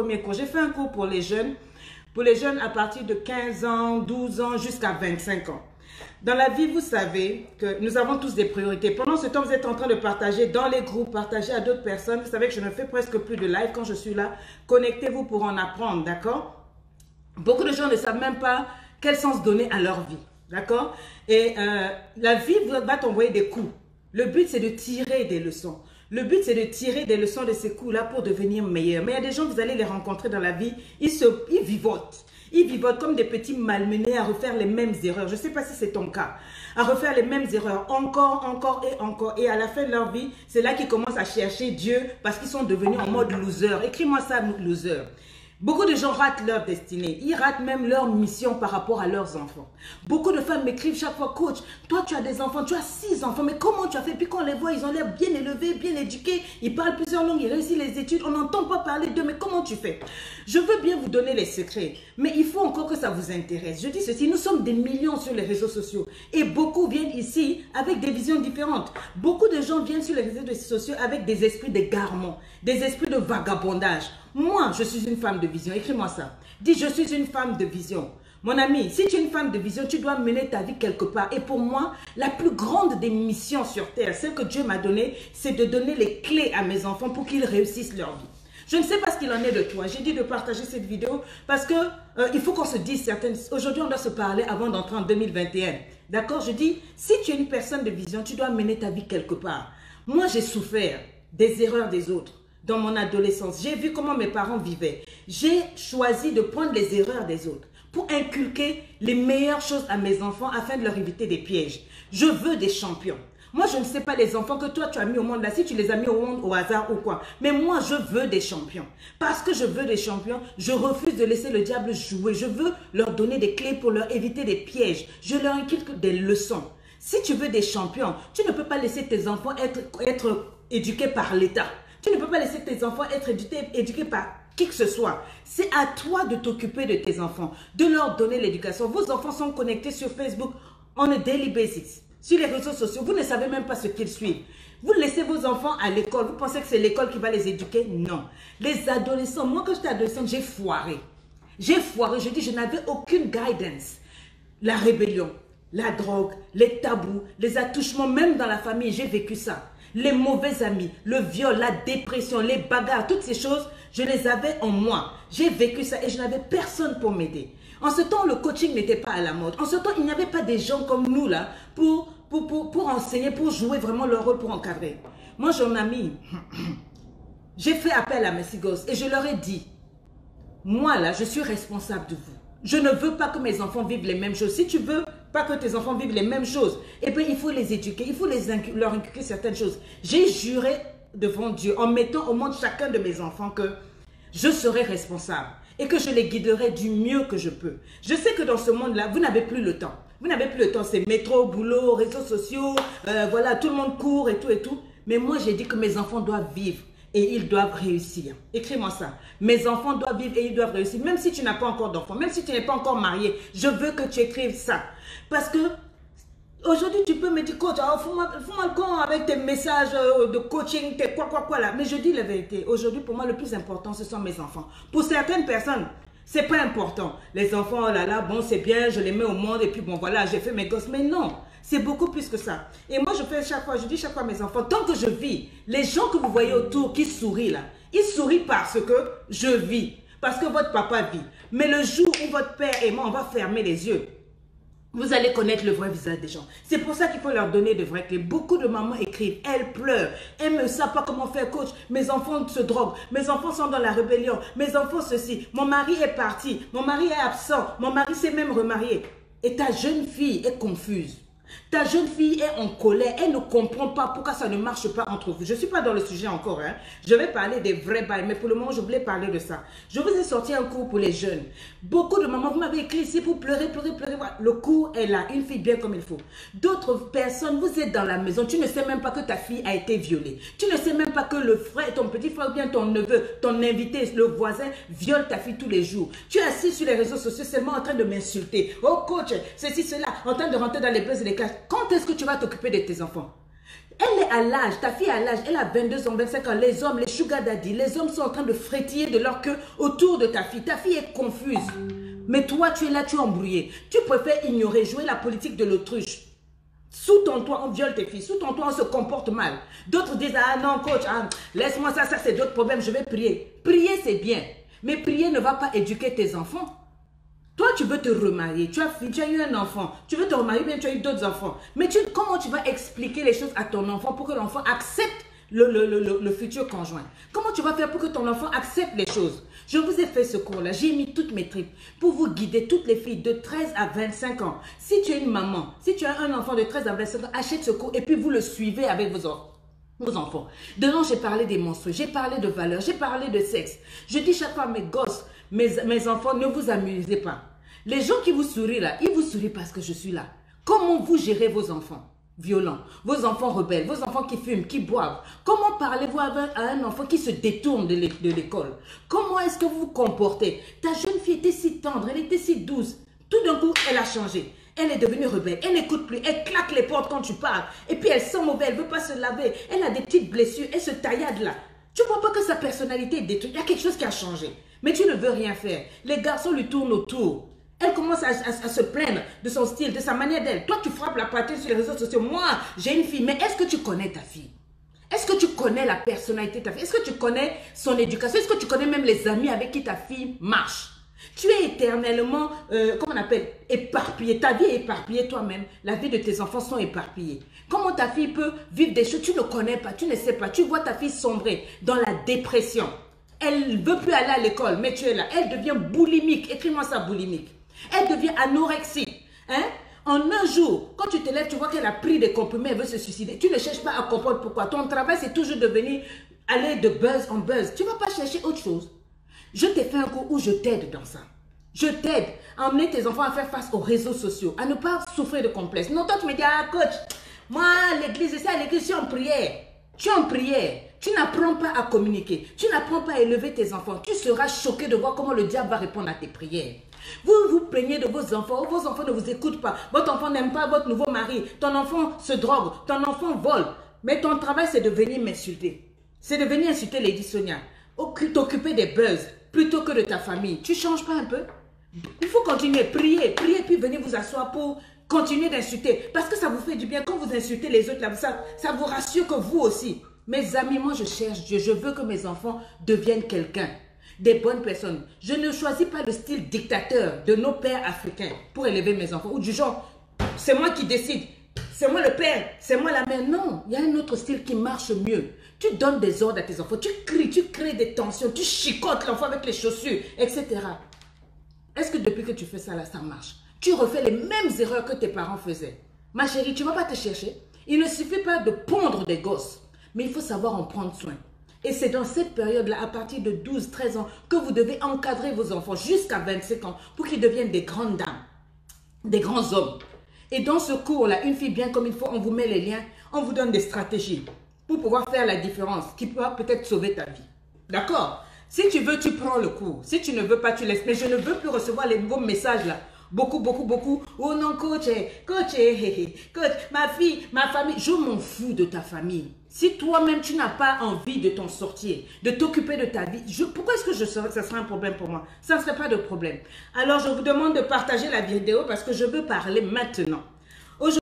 premier cours. J'ai fait un cours pour les jeunes à partir de 15 ans, 12 ans jusqu'à 25 ans. Dans la vie, vous savez que nous avons tous des priorités. Pendant ce temps, vous êtes en train de partager dans les groupes, partager à d'autres personnes. Vous savez que je ne fais presque plus de live quand je suis là. Connectez-vous pour en apprendre, d'accord? Beaucoup de gens ne savent même pas quel sens donner à leur vie, d'accord? Et la vie va t'envoyer des coups. Le but, c'est de tirer des leçons. Le but, c'est de tirer des leçons de ces coups-là pour devenir meilleur. Mais il y a des gens, vous allez les rencontrer dans la vie, ils vivotent. Ils vivotent comme des petits malmenés à refaire les mêmes erreurs. Je ne sais pas si c'est ton cas. À refaire les mêmes erreurs encore, encore et encore. Et à la fin de leur vie, c'est là qu'ils commencent à chercher Dieu parce qu'ils sont devenus en mode loser. Écris-moi ça, loser. Beaucoup de gens ratent leur destinée. Ils ratent même leur mission par rapport à leurs enfants. Beaucoup de femmes m'écrivent chaque fois, coach, toi tu as des enfants, tu as 6 enfants, mais comment tu as fait? Puis quand on les voit, ils ont l'air bien élevés, bien éduqués, ils parlent plusieurs langues, ils réussissent les études, on n'entend pas parler d'eux, mais comment tu fais? Je veux bien vous donner les secrets, mais il faut encore que ça vous intéresse. Je dis ceci, nous sommes des millions sur les réseaux sociaux et beaucoup viennent ici avec des visions différentes. Beaucoup de gens viennent sur les réseaux sociaux avec des esprits d'égarement, des esprits de vagabondage. Moi, je suis une femme de vision. Écris-moi ça. Dis, je suis une femme de vision. Mon ami, si tu es une femme de vision, tu dois mener ta vie quelque part. Et pour moi, la plus grande des missions sur terre, celle que Dieu m'a donnée, c'est de donner les clés à mes enfants pour qu'ils réussissent leur vie. Je ne sais pas ce qu'il en est de toi. J'ai dit de partager cette vidéo parce que il faut qu'on se dise certaines... Aujourd'hui, on doit se parler avant d'entrer en 2021. D'accord? Je dis, si tu es une personne de vision, tu dois mener ta vie quelque part. Moi, j'ai souffert des erreurs des autres. Dans mon adolescence, j'ai vu comment mes parents vivaient. J'ai choisi de prendre les erreurs des autres pour inculquer les meilleures choses à mes enfants afin de leur éviter des pièges. Je veux des champions. Moi, je ne sais pas les enfants que toi, tu as mis au monde là, si tu les as mis au monde au hasard ou quoi. Mais moi, je veux des champions. Parce que je veux des champions, je refuse de laisser le diable jouer. Je veux leur donner des clés pour leur éviter des pièges. Je leur inculque des leçons. Si tu veux des champions, tu ne peux pas laisser tes enfants être éduqués par l'État. Tu ne peux pas laisser tes enfants être éduqués par qui que ce soit. C'est à toi de t'occuper de tes enfants, de leur donner l'éducation. Vos enfants sont connectés sur Facebook on a daily basis, sur les réseaux sociaux. Vous ne savez même pas ce qu'ils suivent. Vous laissez vos enfants à l'école. Vous pensez que c'est l'école qui va les éduquer? Non. Les adolescents, moi quand j'étais adolescente, j'ai foiré. J'ai foiré. Je dis, je n'avais aucune guidance. La rébellion, la drogue, les tabous, les attouchements, même dans la famille, j'ai vécu ça. Les mauvais amis, le viol, la dépression, les bagarres, toutes ces choses, je les avais en moi. J'ai vécu ça et je n'avais personne pour m'aider. En ce temps, le coaching n'était pas à la mode. En ce temps, il n'y avait pas des gens comme nous là pour enseigner, pour jouer vraiment leur rôle, pour encadrer. Moi, j'en ai mis. J'ai fait appel à mes gosses et je leur ai dit, moi là, je suis responsable de vous. Je ne veux pas que mes enfants vivent les mêmes choses. Si tu veux pas que tes enfants vivent les mêmes choses, eh bien, il faut les éduquer, il faut leur inculquer certaines choses. J'ai juré devant Dieu, en mettant au monde chacun de mes enfants, que je serai responsable et que je les guiderai du mieux que je peux. Je sais que dans ce monde-là, vous n'avez plus le temps. Vous n'avez plus le temps, c'est métro, boulot, réseaux sociaux, voilà, tout le monde court et tout et tout. Mais moi, j'ai dit que mes enfants doivent vivre. Et ils doivent réussir. Écris-moi ça. Mes enfants doivent vivre et ils doivent réussir. Même si tu n'as pas encore d'enfants, même si tu n'es pas encore marié, je veux que tu écrives ça. Parce que aujourd'hui, tu peux me dire, coach, oh, fous-moi le con avec tes messages de coaching, tes quoi là. Mais je dis la vérité. Aujourd'hui, pour moi, le plus important, ce sont mes enfants. Pour certaines personnes, c'est pas important. Les enfants, oh là là, bon, c'est bien, je les mets au monde et puis bon, voilà, j'ai fait mes gosses. Mais non. C'est beaucoup plus que ça. Et moi, je dis chaque fois à mes enfants, tant que je vis, les gens que vous voyez autour qui sourient là, ils sourient parce que je vis, parce que votre papa vit. Mais le jour où votre père et moi, on va fermer les yeux, vous allez connaître le vrai visage des gens. C'est pour ça qu'il faut leur donner de vraies clés. Beaucoup de mamans écrivent, elles pleurent, elles ne savent pas comment faire coach. Mes enfants se droguent, mes enfants sont dans la rébellion, mes enfants ceci, mon mari est parti, mon mari est absent, mon mari s'est même remarié. Et ta jeune fille est confuse. Ta jeune fille est en colère, elle ne comprend pas pourquoi ça ne marche pas entre vous. Je ne suis pas dans le sujet encore, hein. Je vais parler des vrais bails, mais pour le moment, je voulais parler de ça. Je vous ai sorti un cours pour les jeunes. Beaucoup de mamans, vous m'avez écrit ici pour pleurer. Voilà. Le cours est là, une fille bien comme il faut. D'autres personnes, vous êtes dans la maison, tu ne sais même pas que ta fille a été violée. Tu ne sais même pas que le frère, ton petit frère ou bien ton neveu, ton invité, le voisin, viole ta fille tous les jours. Tu es assis sur les réseaux sociaux seulement en train de m'insulter. Oh coach, ceci, cela, en train de rentrer dans les buzz et les caches. Quand est-ce que tu vas t'occuper de tes enfants? Elle est à l'âge, ta fille est à l'âge, elle a 22 ans, 25 ans. Les hommes, les sugar daddy, les hommes sont en train de frétiller de leur queue autour de ta fille. Ta fille est confuse. Mais toi, tu es là, tu es embrouillé. Tu préfères ignorer, jouer la politique de l'autruche. Sous ton toit, on viole tes filles. Sous ton toit, on se comporte mal. D'autres disent, ah non, coach, ah, laisse-moi ça, ça c'est d'autres problèmes, je vais prier. Prier, c'est bien. Mais prier ne va pas éduquer tes enfants. Toi, tu veux te remarier, tu as eu un enfant, tu veux te remarier, bien tu as eu d'autres enfants. Mais comment tu vas expliquer les choses à ton enfant pour que l'enfant accepte le futur conjoint? Comment tu vas faire pour que ton enfant accepte les choses? Je vous ai fait ce cours-là, j'ai mis toutes mes tripes pour vous guider, toutes les filles de 13 à 25 ans. Si tu es une maman, si tu as un enfant de 13 à 25 ans, achète ce cours et puis vous le suivez avec vos enfants. Dedans, j'ai parlé des monstres, j'ai parlé de valeurs, j'ai parlé de sexe. Je dis chaque fois à mes gosses, mes enfants, ne vous amusez pas. Les gens qui vous sourient là, ils vous sourient parce que je suis là. Comment vous gérez vos enfants violents, vos enfants rebelles, vos enfants qui fument, qui boivent? Comment parlez-vous à un enfant qui se détourne de l'école? Comment est-ce que vous vous comportez? Ta jeune fille était si tendre, elle était si douce. Tout d'un coup, elle a changé. Elle est devenue rebelle, elle n'écoute plus, elle claque les portes quand tu parles. Et puis elle sent mauvais, elle ne veut pas se laver. Elle a des petites blessures, elle se taillade là. Tu ne vois pas que sa personnalité est détruite. Il y a quelque chose qui a changé. Mais tu ne veux rien faire. Les garçons lui tournent autour. Elle commence à se plaindre de son style, de sa manière d'elle. Toi, tu frappes la poitrine sur les réseaux sociaux. Moi, j'ai une fille. Mais est-ce que tu connais ta fille? Est-ce que tu connais la personnalité de ta fille? Est-ce que tu connais son éducation? Est-ce que tu connais même les amis avec qui ta fille marche? Tu es éternellement, comment on appelle, éparpillé. Ta vie est éparpillée toi-même. La vie de tes enfants sont éparpillées. Comment ta fille peut vivre des choses? Tu ne connais pas, tu ne sais pas. Tu vois ta fille sombrer dans la dépression. Elle ne veut plus aller à l'école, mais tu es là. Elle devient boulimique. Écris-moi ça, boulimique. Elle devient anorexique. Hein? En un jour, quand tu te lèves, tu vois qu'elle a pris des comprimés, elle veut se suicider. Tu ne cherches pas à comprendre pourquoi. Ton travail, c'est toujours de venir aller de buzz en buzz. Tu ne vas pas chercher autre chose. Je t'ai fait un cours où je t'aide dans ça. Je t'aide à emmener tes enfants à faire face aux réseaux sociaux, à ne pas souffrir de complexe. Non, toi, tu me dis, ah, coach, moi, l'église, c'est ça, l'église, je suis en prière. Tu es en prière. Tu n'apprends pas à communiquer. Tu n'apprends pas à élever tes enfants. Tu seras choqué de voir comment le diable va répondre à tes prières. Vous vous plaignez de vos enfants ne vous écoutent pas. Votre enfant n'aime pas votre nouveau mari. Ton enfant se drogue. Ton enfant vole. Mais ton travail, c'est de venir m'insulter. C'est de venir insulter Lady Sonia. T'occuper des buzz plutôt que de ta famille. Tu ne changes pas un peu? Il faut continuer, prier, puis venir vous asseoir pour continuer d'insulter. Parce que ça vous fait du bien. Quand vous insultez les autres, là, ça vous rassure que vous aussi. Mes amis, moi je cherche Dieu. Je veux que mes enfants deviennent quelqu'un. Des bonnes personnes. Je ne choisis pas le style dictateur de nos pères africains pour élever mes enfants. Ou du genre, c'est moi qui décide. C'est moi le père, c'est moi la mère. Non, il y a un autre style qui marche mieux. Tu donnes des ordres à tes enfants. Tu cries, tu crées des tensions. Tu chicotes l'enfant avec les chaussures, etc. Est-ce que depuis que tu fais ça là, ça marche? Tu refais les mêmes erreurs que tes parents faisaient. Ma chérie, tu ne vas pas te chercher. Il ne suffit pas de pondre des gosses. Mais il faut savoir en prendre soin. Et c'est dans cette période-là, à partir de 12, 13 ans, que vous devez encadrer vos enfants jusqu'à 25 ans pour qu'ils deviennent des grandes dames, des grands hommes. Et dans ce cours-là, une fille bien comme il faut, on vous met les liens, on vous donne des stratégies pour pouvoir faire la différence qui pourra peut-être sauver ta vie. D'accord? Si tu veux, tu prends le cours. Si tu ne veux pas, tu laisses. Mais je ne veux plus recevoir les nouveaux messages là. Beaucoup. Oh non, coach, coach, ma fille, ma famille. Je m'en fous de ta famille. Si toi-même, tu n'as pas envie de t'en sortir, de t'occuper de ta vie, pourquoi est-ce que ça sera un problème pour moi? Ça ne serait pas de problème. Alors, je vous demande de partager la vidéo parce que je veux parler maintenant.